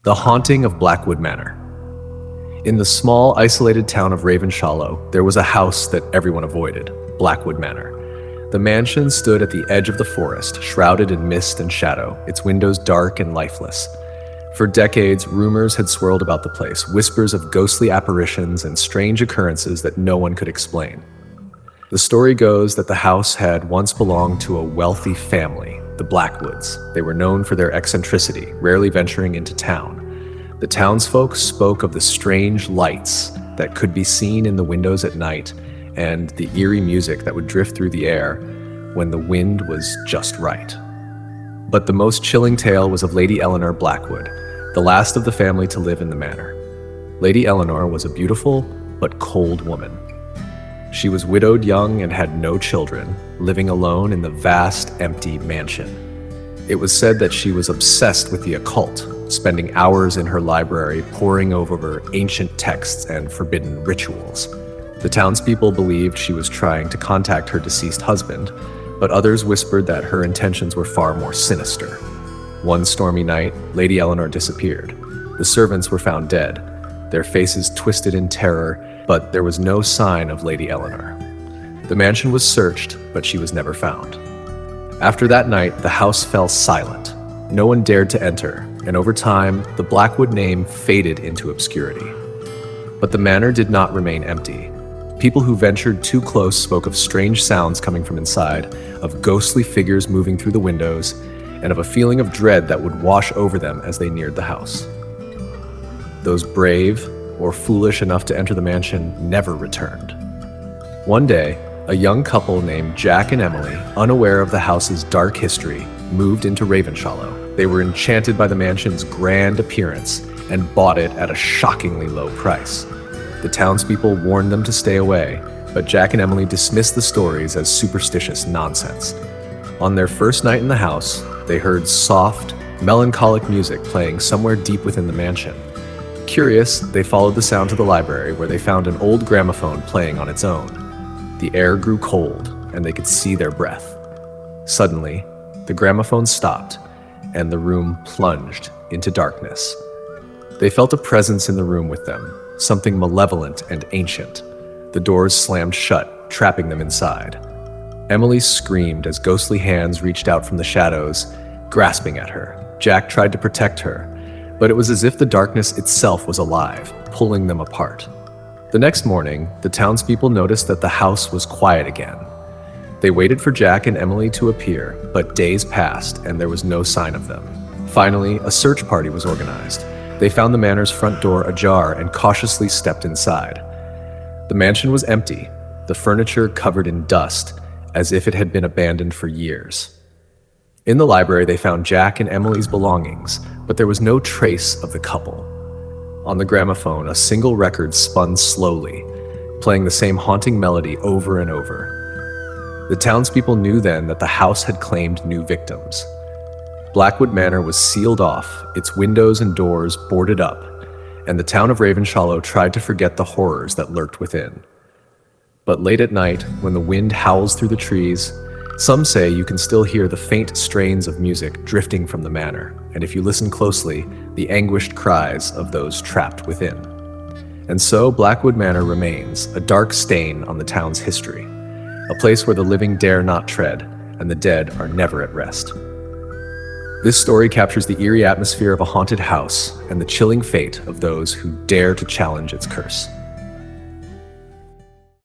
The haunting of Blackwood Manor. In the small, isolated town of Ravenshollow, there was a house that everyone avoided, Blackwood Manor. The mansion stood at the edge of the forest, shrouded in mist and shadow, its windows dark and lifeless. For decades, rumors had swirled about the place, whispers of ghostly apparitions and strange occurrences that no one could explain. The story goes that the house had once belonged to a wealthy family, the Blackwoods. They were known for their eccentricity, rarely venturing into town. The townsfolk spoke of the strange lights that could be seen in the windows at night and the eerie music that would drift through the air when the wind was just right. But the most chilling tale was of Lady Eleanor Blackwood, the last of the family to live in the manor. Lady Eleanor was a beautiful but cold woman. She was widowed young and had no children, living alone in the vast, empty mansion. It was said that she was obsessed with the occult, spending hours in her library poring over ancient texts and forbidden rituals. The townspeople believed she was trying to contact her deceased husband, but others whispered that her intentions were far more sinister. One stormy night, Lady Eleanor disappeared. The servants were found dead, their faces twisted in terror, but there was no sign of Lady Eleanor. The mansion was searched, but she was never found. After that night, the house fell silent. No one dared to enter, and over time, the Blackwood name faded into obscurity. But the manor did not remain empty. People who ventured too close spoke of strange sounds coming from inside, of ghostly figures moving through the windows, and of a feeling of dread that would wash over them as they neared the house. Those brave or foolish enough to enter the mansion never returned. One day, a young couple named Jack and Emily, unaware of the house's dark history, moved into Ravenshollow. They were enchanted by the mansion's grand appearance and bought it at a shockingly low price. The townspeople warned them to stay away, but Jack and Emily dismissed the stories as superstitious nonsense. On their first night in the house, they heard soft, melancholic music playing somewhere deep within the mansion. Curious, they followed the sound to the library, where they found an old gramophone playing on its own. The air grew cold, and they could see their breath. Suddenly, the gramophone stopped, and the room plunged into darkness. They felt a presence in the room with them, something malevolent and ancient. The doors slammed shut, trapping them inside. Emily screamed as ghostly hands reached out from the shadows, grasping at her. Jack tried to protect her, but it was as if the darkness itself was alive, pulling them apart. The next morning, the townspeople noticed that the house was quiet again. They waited for Jack and Emily to appear, but days passed and there was no sign of them. Finally, a search party was organized. They found the manor's front door ajar and cautiously stepped inside. The mansion was empty, the furniture covered in dust, as if it had been abandoned for years. In the library, they found Jack and Emily's belongings, but there was no trace of the couple. On the gramophone, a single record spun slowly, playing the same haunting melody over and over. The townspeople knew then that the house had claimed new victims. Blackwood Manor was sealed off, its windows and doors boarded up, and the town of Ravenshollow tried to forget the horrors that lurked within. But late at night, when the wind howls through the trees, some say you can still hear the faint strains of music drifting from the manor, and if you listen closely, the anguished cries of those trapped within. And so Blackwood Manor remains, a dark stain on the town's history, a place where the living dare not tread, and the dead are never at rest. This story captures the eerie atmosphere of a haunted house and the chilling fate of those who dare to challenge its curse.